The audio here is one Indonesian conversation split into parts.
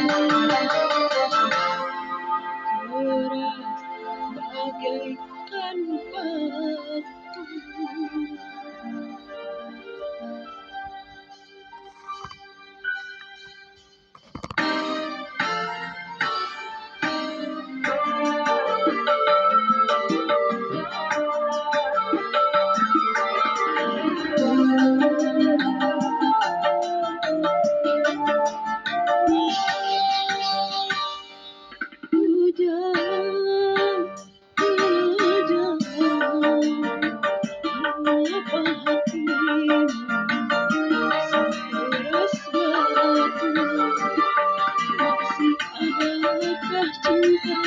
Keras bagaikan batu. Hujan, hujan, mengapa hatimu sekeras batu? Masih adakah cinta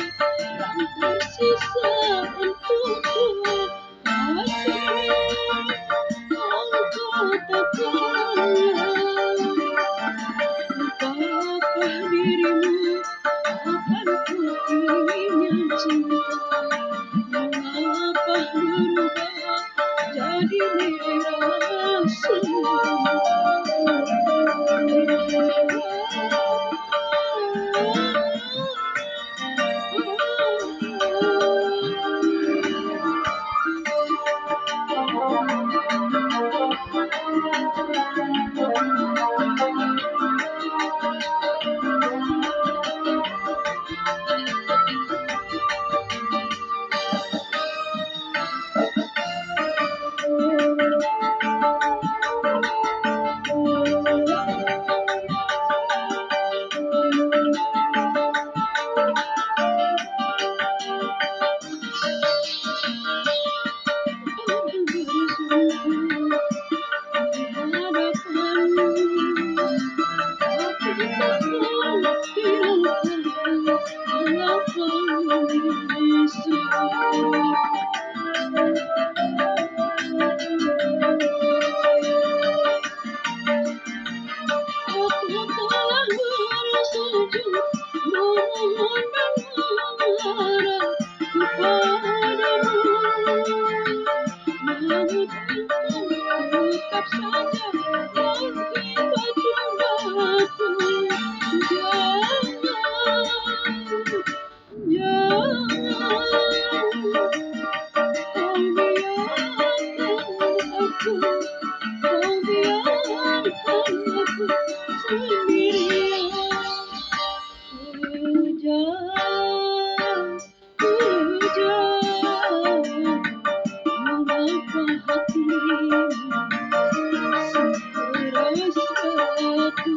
yang tersisa untukku? Kasih, engkau takkanlah lupakah dirimu, akan ku punya cinta. Mengapa berubah jadi merah semua? Tetap saja batu batu, jangan biarkan aku sendirian. Hujan, hujan, mengapa hatimu sekeras batu?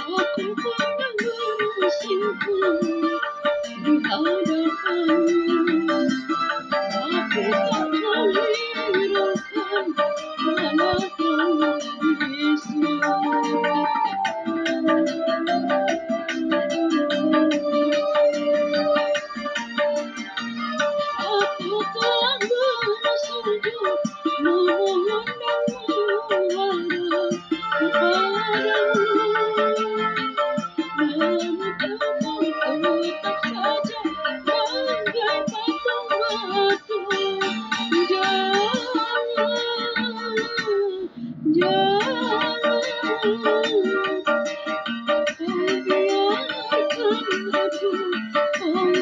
Aku pernah bersimpu di hadapanmu, tapi tak menghiraukan malah bisu. Aku telah bersujud memohon dan menghadap kepadamu, namun kamu tetap saja bagai patung batu. Jangan,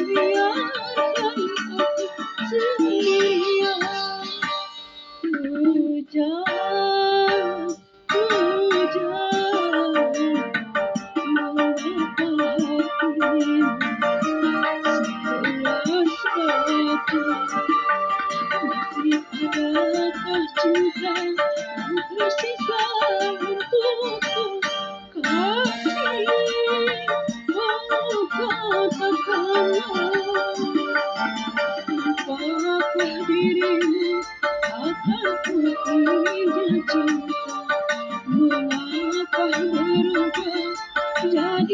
biarkan aku sendirian. Hujan, hujan, mengapa hatimu sekeras batu? Masih adakah cinta yang tersisa untukku? Kasih, engkau katakanlah, lupakah dirimu, akan ku punya cinta. Mengapa berubah jadi